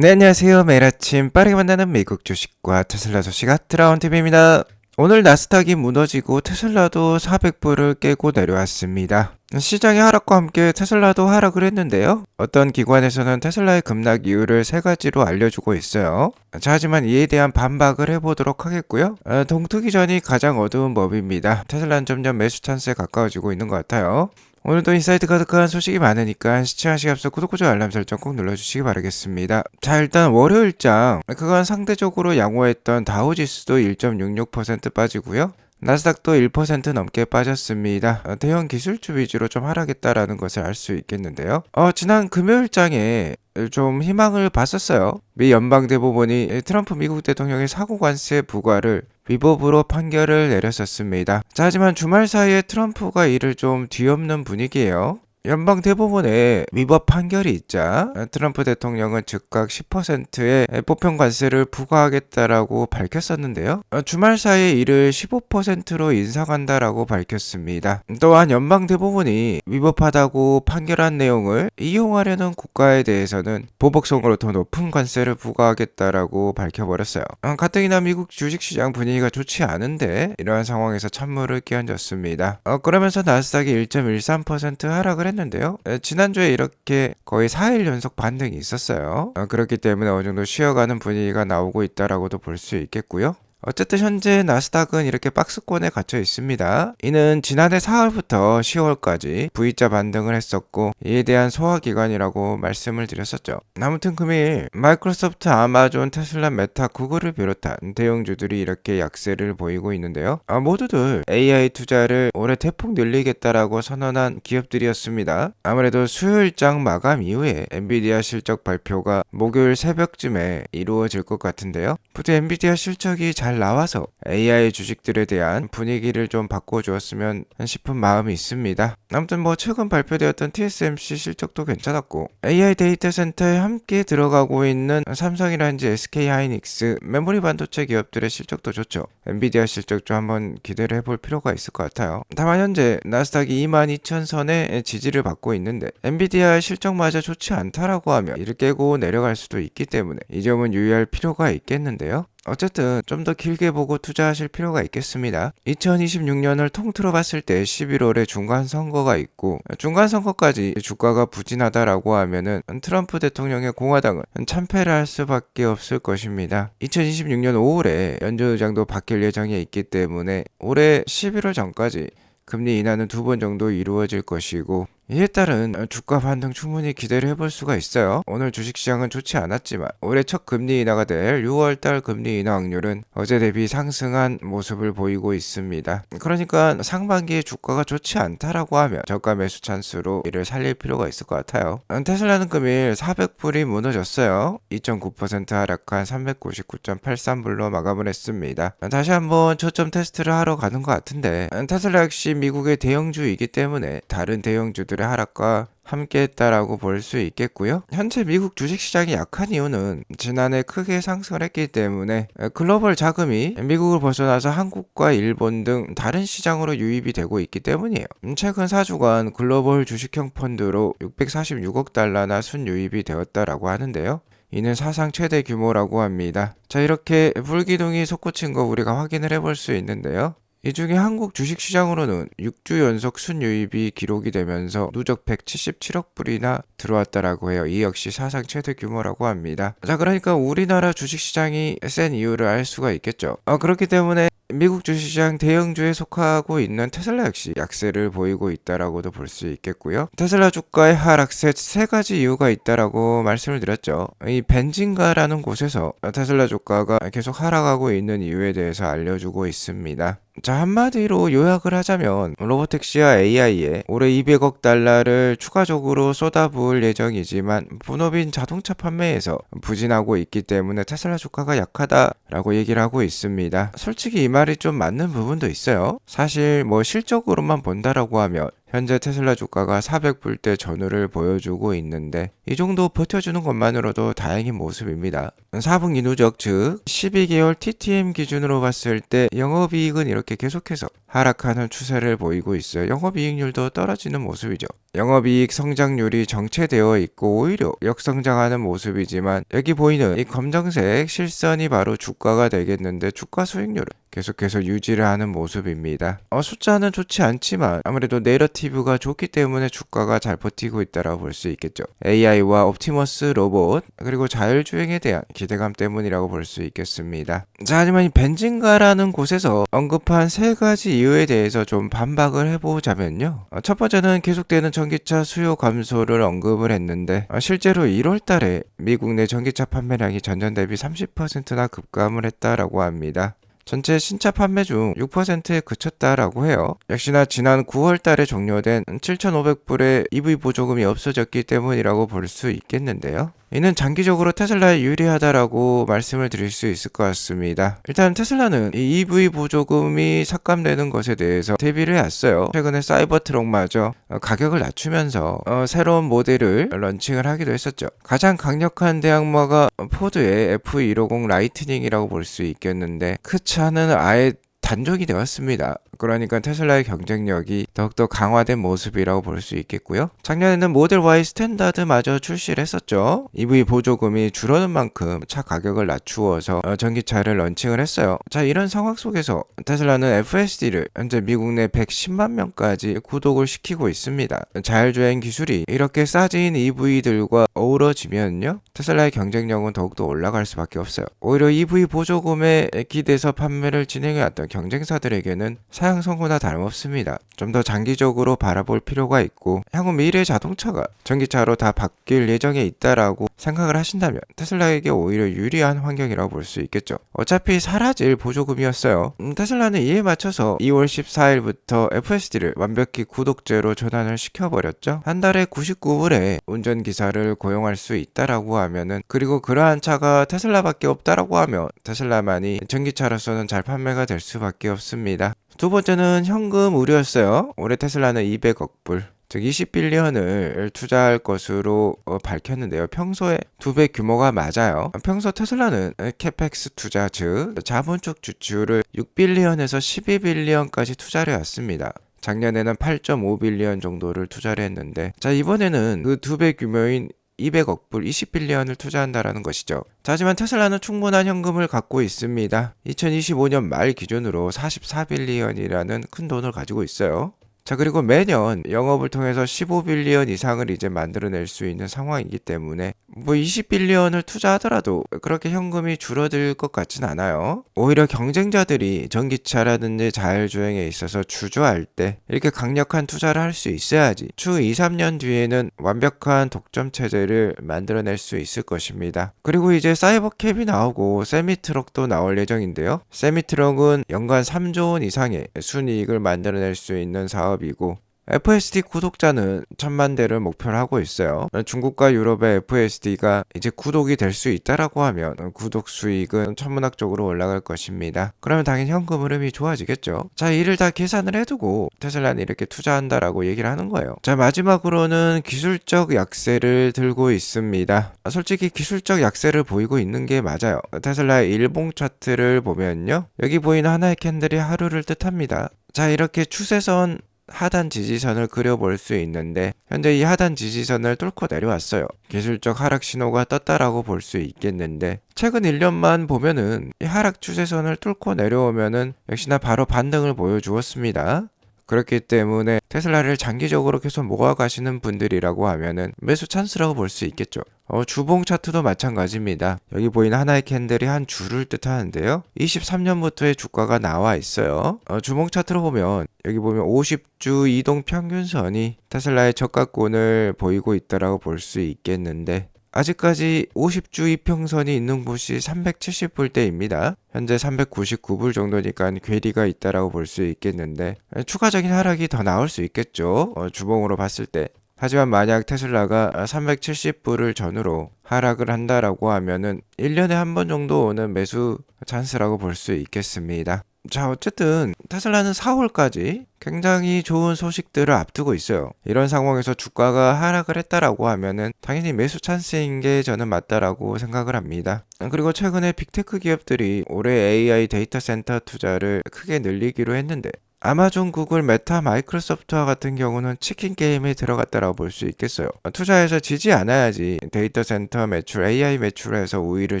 네, 안녕하세요. 매일 아침 빠르게 만나는 미국 주식과 테슬라 소식 핫트라운 TV입니다. 오늘 나스닥이 무너지고 테슬라도 400불을 깨고 내려왔습니다. 시장의 하락과 함께 테슬라도 하락을 했는데요. 어떤 기관에서는 테슬라의 급락 이유를 세 가지로 알려주고 있어요. 자, 하지만 이에 대한 반박을 해보도록 하겠고요. 동트기 전이 가장 어두운 법입니다. 테슬라는 점점 매수 찬스에 가까워지고 있는 것 같아요. 오늘도 인사이트 가득한 소식이 많으니까 시청하시기 앞서 구독, 좋아요, 알람 설정 꼭 눌러주시기 바라겠습니다. 자, 일단 월요일장 그간 상대적으로 양호했던 다우지수도 1.66% 빠지고요. 나스닥도 1% 넘게 빠졌습니다. 대형 기술주 위주로 좀 하락했다라는 것을 알 수 있겠는데요. 지난 금요일장에 좀 희망을 봤었어요. 미 연방대법원이 트럼프 미국 대통령의 사고관세 부과를 위법으로 판결을 내렸었습니다. 자, 하지만 주말 사이에 트럼프가 이를 좀 뒤엎는 분위기예요. 연방 대법원에 위법 판결이 있자 트럼프 대통령은 즉각 10%의 보편 관세를 부과하겠다라고 밝혔었는데요. 주말 사이에 이를 15%로 인상한다라고 밝혔습니다. 또한 연방 대법원이 위법하다고 판결한 내용을 이용하려는 국가에 대해서는 보복성으로 더 높은 관세를 부과하겠다라고 밝혀버렸어요. 가뜩이나 미국 주식시장 분위기가 좋지 않은데 이러한 상황에서 찬물을 끼얹었습니다. 그러면서 나스닥이 1.13% 하락을 했는데요. 지난주에 이렇게 거의 4일 연속 반등이 있었어요. 그렇기 때문에 어느 정도 쉬어가는 분위기가 나오고 있다라고도 볼 수 있겠고요. 어쨌든 현재 나스닥은 이렇게 박스권에 갇혀 있습니다. 이는 지난해 4월부터 10월까지 V자 반등을 했었고 이에 대한 소화기간이라고 말씀을 드렸었죠. 아무튼 금일 마이크로소프트, 아마존, 테슬라, 메타, 구글을 비롯한 대형주들이 이렇게 약세를 보이고 있는데요. 모두들 AI 투자를 올해 대폭 늘리겠다라고 선언한 기업들이었습니다. 아무래도 수요일장 마감 이후에 엔비디아 실적 발표가 목요일 새벽쯤에 이루어질 것 같은데요. 부디 엔비디아 실적이 잘 나와서 AI 주식들에 대한 분위기를 좀 바꿔주었으면 싶은 마음이 있습니다. 아무튼 최근 발표되었던 TSMC 실적도 괜찮았고 AI 데이터 센터에 함께 들어가고 있는 삼성이라든지 SK하이닉스 메모리 반도체 기업들의 실적도 좋죠. 엔비디아 실적 좀 한번 기대를 해볼 필요가 있을 것 같아요. 다만 현재 나스닥이 22,000선의 지지를 받고 있는데 엔비디아 실적마저 좋지 않다라고 하면 이를 깨고 내려갈 수도 있기 때문에 이 점은 유의할 필요가 있겠는데요. 어쨌든 좀 더 길게 보고 투자하실 필요가 있겠습니다. 2026년을 통틀어 봤을 때 11월에 중간선거가 있고 중간선거까지 주가가 부진하다라고 하면은 트럼프 대통령의 공화당은 참패를 할 수밖에 없을 것입니다. 2026년 5월에 연준의장도 바뀔 예정에 있기 때문에 올해 11월 전까지 금리 인하는 2번 정도 이루어질 것이고 이에 따른 주가 반등 충분히 기대를 해볼 수가 있어요. 오늘 주식시장은 좋지 않았지만 올해 첫 금리 인하가 될 6월달 금리 인하 확률은 어제 대비 상승한 모습을 보이고 있습니다. 그러니까 상반기에 주가가 좋지 않다라고 하면 저가 매수 찬스로 이를 살릴 필요가 있을 것 같아요. 테슬라는 금일 400불이 무너졌어요. 2.9% 하락한 399.83불로 마감을 했습니다. 다시 한번 초점 테스트를 하러 가는 것 같은데 테슬라 역시 미국의 대형주이기 때문에 다른 대형주들 하락과 함께했다라고 볼 수 있겠고요. 현재 미국 주식시장이 약한 이유는 지난해 크게 상승을 했기 때문에 글로벌 자금이 미국을 벗어나서 한국과 일본 등 다른 시장으로 유입이 되고 있기 때문이에요. 최근 4주간 글로벌 주식형 펀드로 646억 달러나 순유입이 되었다라고 하는데요. 이는 사상 최대 규모라고 합니다. 자, 이렇게 불기둥이 솟구친 거 우리가 확인을 해볼 수 있는데요. 이 중에 한국 주식시장으로는 6주 연속 순유입이 기록이 되면서 누적 177억 불이나 들어왔다라고 해요. 이 역시 사상 최대 규모라고 합니다. 자, 그러니까 우리나라 주식시장이 센 이유를 알 수가 있겠죠. 그렇기 때문에 미국 주식시장 대형주에 속하고 있는 테슬라 역시 약세를 보이고 있다라고도 볼 수 있겠고요. 테슬라 주가의 하락세 세 가지 이유가 있다라고 말씀을 드렸죠. 이 벤진가라는 곳에서 테슬라 주가가 계속 하락하고 있는 이유에 대해서 알려주고 있습니다. 자, 한마디로 요약을 하자면 로보택시와 AI에 올해 200억 달러를 추가적으로 쏟아부을 예정이지만 분업인 자동차 판매에서 부진하고 있기 때문에 테슬라 주가가 약하다라고 얘기를 하고 있습니다. 솔직히 이 말이 좀 맞는 부분도 있어요. 사실 실적으로만 본다라고 하면 현재 테슬라 주가가 400불대 전후를 보여주고 있는데 이 정도 버텨주는 것만으로도 다행인 모습입니다. 4분기 누적 즉 12개월 TTM 기준으로 봤을 때 영업이익은 이렇게 계속해서 하락하는 추세를 보이고 있어요. 영업이익률도 떨어지는 모습이죠. 영업이익 성장률이 정체되어 있고 오히려 역성장하는 모습이지만 여기 보이는 이 검정색 실선이 바로 주가가 되겠는데 주가 수익률은 계속해서 유지를 하는 모습입니다. 숫자는 좋지 않지만 아무래도 내러티브가 좋기 때문에 주가가 잘 버티고 있다고 볼 수 있겠죠. AI와 옵티머스 로봇 그리고 자율주행에 대한 기대감 때문이라고 볼 수 있겠습니다. 자, 하지만 이 벤진가라는 곳에서 언급한 세 가지 이유에 대해서 좀 반박을 해보자면요. 첫 번째는 계속되는 전기차 수요 감소를 언급을 했는데 실제로 1월 달에 미국 내 전기차 판매량이 전년 대비 30%나 급감을 했다라고 합니다. 전체 신차 판매 중 6%에 그쳤다라고 해요. 역시나 지난 9월 달에 종료된 7,500불의 EV 보조금이 없어졌기 때문이라고 볼 수 있겠는데요. 이는 장기적으로 테슬라에 유리하다라고 말씀을 드릴 수 있을 것 같습니다. 일단 테슬라는 이 EV 보조금이 삭감되는 것에 대해서 대비를 해왔어요. 최근에 사이버트럭마저 가격을 낮추면서 새로운 모델을 런칭을 하기도 했었죠. 가장 강력한 대항마가 포드의 F150 라이트닝이라고 볼 수 있겠는데 그 차는 아예 단종이 되었습니다. 그러니까 테슬라의 경쟁력이 더욱더 강화된 모습이라고 볼 수 있겠고요. 작년에는 모델 Y 스탠다드마저 출시를 했었죠. EV 보조금이 줄어든 만큼 차 가격을 낮추어서 전기차를 런칭을 했어요. 자, 이런 상황 속에서 테슬라는 FSD를 현재 미국 내 110만 명까지 구독을 시키고 있습니다. 자율주행 기술이 이렇게 싸진 EV들과 어우러지면요, 테슬라의 경쟁력은 더욱더 올라갈 수밖에 없어요. 오히려 EV 보조금에 기대서 판매를 진행해왔던 경쟁사들에게는 사양 성공과 다름없습니다. 좀 더 장기적으로 바라볼 필요가 있고 향후 미래 자동차가 전기차로 다 바뀔 예정에 있다라고 생각을 하신다면 테슬라에게 오히려 유리한 환경이라고 볼 수 있겠죠. 어차피 사라질 보조금이었어요. 테슬라는 이에 맞춰서 2월 14일부터 FSD를 완벽히 구독제로 전환을 시켜버렸죠. 한 달에 99불에 운전기사를 고용할 수 있다라고 하면은, 그리고 그러한 차가 테슬라밖에 없다라고 하면 테슬라만이 전기차로서는 잘 판매가 될 수밖에 없습니다. 두 번째는 현금 우려였어요. 올해 테슬라는 200억 불, 즉 20빌리언을 투자할 것으로 밝혔는데요. 평소에 2배 규모가 맞아요. 평소 테슬라는 캐펙스 투자, 즉 자본적 지출을 6빌리언에서 12빌리언까지 투자를 해왔습니다. 작년에는 8.5빌리언 정도를 투자를 했는데, 자, 이번에는 그 2배 규모인 200억 불 20빌리언을 투자한다라는 것이죠. 자, 하지만 테슬라는 충분한 현금을 갖고 있습니다. 2025년 말 기준으로 44빌리언이라는 큰 돈을 가지고 있어요. 자, 그리고 매년 영업을 통해서 15빌리언 이상을 이제 만들어낼 수 있는 상황이기 때문에 20빌리언을 투자하더라도 그렇게 현금이 줄어들 것 같진 않아요. 오히려 경쟁자들이 전기차라든지 자율주행에 있어서 주저할 때 이렇게 강력한 투자를 할 수 있어야지 추후 2, 3년 뒤에는 완벽한 독점 체제를 만들어낼 수 있을 것입니다. 그리고 이제 사이버캡이 나오고 세미트럭도 나올 예정인데요. 세미트럭은 연간 3조 원 이상의 순이익을 만들어낼 수 있는 사업이고, FSD 구독자는 1000만 대를 목표로 하고 있어요. 중국과 유럽의 FSD가 이제 구독이 될 수 있다라고 하면 구독 수익은 천문학적으로 올라갈 것입니다. 그러면 당연히 현금 흐름이 좋아지겠죠. 자, 이를 다 계산을 해두고 테슬라는 이렇게 투자한다라고 얘기를 하는 거예요. 자, 마지막으로는 기술적 약세를 들고 있습니다. 솔직히 기술적 약세를 보이고 있는 게 맞아요. 테슬라의 일봉 차트를 보면요, 여기 보이는 하나의 캔들이 하루를 뜻합니다. 자, 이렇게 추세선 하단 지지선을 그려볼 수 있는데 현재 이 하단 지지선을 뚫고 내려왔어요. 기술적 하락 신호가 떴다라고 볼 수 있겠는데, 최근 1년만 보면은 이 하락 추세선을 뚫고 내려오면은 역시나 바로 반등을 보여주었습니다. 그렇기 때문에 테슬라를 장기적으로 계속 모아가시는 분들이라고 하면은 매수 찬스라고 볼 수 있겠죠. 주봉 차트도 마찬가지입니다. 여기 보이는 하나의 캔들이 한 주를 뜻하는데요. 23년부터의 주가가 나와 있어요. 주봉 차트로 보면 여기 보면 50주 이동 평균선이 테슬라의 저가권을 보이고 있다라고 볼 수 있겠는데, 아직까지 50주 이평선이 있는 곳이 370불대입니다. 현재 399불 정도니까 괴리가 있다라고 볼 수 있겠는데, 추가적인 하락이 더 나올 수 있겠죠. 주봉으로 봤을 때. 하지만 만약 테슬라가 370불을 전후로 하락을 한다라고 하면은 1년에 한 번 정도 오는 매수 찬스라고 볼 수 있겠습니다. 자, 어쨌든 테슬라는 4월까지 굉장히 좋은 소식들을 앞두고 있어요. 이런 상황에서 주가가 하락을 했다라고 하면은 당연히 매수 찬스인 게 저는 맞다라고 생각을 합니다. 그리고 최근에 빅테크 기업들이 올해 AI 데이터 센터 투자를 크게 늘리기로 했는데 아마존, 구글, 메타, 마이크로소프트와 같은 경우는 치킨 게임에 들어갔다라고 볼 수 있겠어요. 투자에서 지지 않아야지 데이터 센터 매출, AI 매출에서 우위를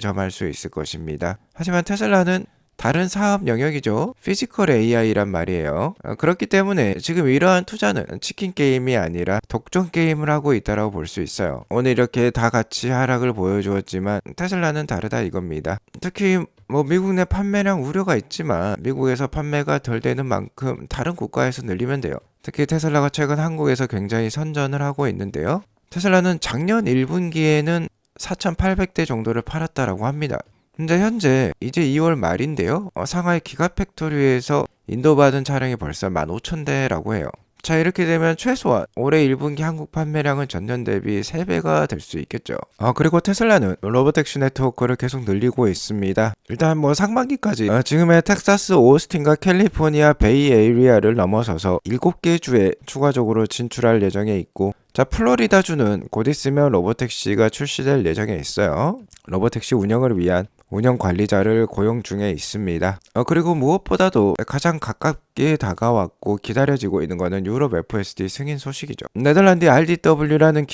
점할 수 있을 것입니다. 하지만 테슬라는 다른 사업 영역이죠. 피지컬 AI란 말이에요. 그렇기 때문에 지금 이러한 투자는 치킨 게임이 아니라 독점 게임을 하고 있다라고 볼 수 있어요. 오늘 이렇게 다 같이 하락을 보여주었지만 테슬라는 다르다 이겁니다. 특히 미국 내 판매량 우려가 있지만 미국에서 판매가 덜 되는 만큼 다른 국가에서 늘리면 돼요. 특히 테슬라가 최근 한국에서 굉장히 선전을 하고 있는데요. 테슬라는 작년 1분기에는 4,800대 정도를 팔았다라고 합니다. 근데 현재 이제 2월 말인데요. 상하이 기가팩토리에서 인도받은 차량이 벌써 15,000대라고 해요. 자, 이렇게 되면 최소한 올해 1분기 한국 판매량은 전년 대비 3배가 될 수 있겠죠. 그리고 테슬라는 로보택시 네트워크를 계속 늘리고 있습니다. 일단 상반기까지 지금의 텍사스 오스틴과 캘리포니아 베이 에리아를 넘어서서 7개 주에 추가적으로 진출할 예정에 있고, 자, 플로리다주는 곧 있으면 로보택시가 출시될 예정에 있어요. 로보택시 운영을 위한 운영 관리자를 고용 중에 있습니다. 그리고 무엇보다도 가장 가깝게 다가왔고 기다려지고 있는 것은 유럽 FSD 승인 소식이죠. 네덜란드 RDW라는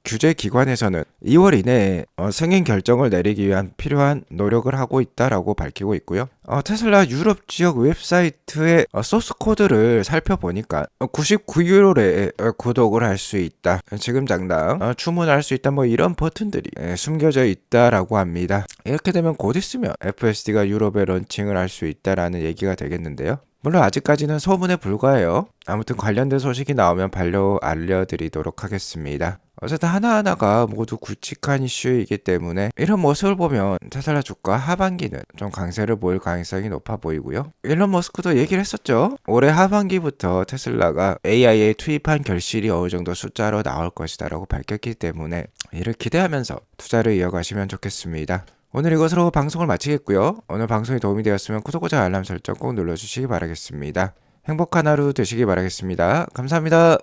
규제 기관에서는 2월 이내에 승인 결정을 내리기 위한 필요한 노력을 하고 있다라고 밝히고 있고요. 테슬라 유럽 지역 웹사이트의 소스 코드를 살펴보니까 99유로에 구독을 할 수 있다. 지금 당장 주문할 수 있다. 이런 버튼들이 숨겨져 있다라고 합니다. 이렇게 되면 곧 있으면 FSD가 유럽에 런칭을 할 수 있다라는 얘기가 되겠는데요. 물론 아직까지는 소문에 불과해요. 아무튼 관련된 소식이 나오면 바로 알려드리도록 하겠습니다. 어쨌든 하나하나가 모두 굵직한 이슈이기 때문에 이런 모습을 보면 테슬라 주가 하반기는 좀 강세를 보일 가능성이 높아 보이고요. 일론 머스크도 얘기를 했었죠. 올해 하반기부터 테슬라가 AI에 투입한 결실이 어느 정도 숫자로 나올 것이다 라고 밝혔기 때문에 이를 기대하면서 투자를 이어가시면 좋겠습니다. 오늘 이것으로 방송을 마치겠고요. 오늘 방송이 도움이 되었으면 구독과 알람 설정 꼭 눌러주시기 바라겠습니다. 행복한 하루 되시기 바라겠습니다. 감사합니다.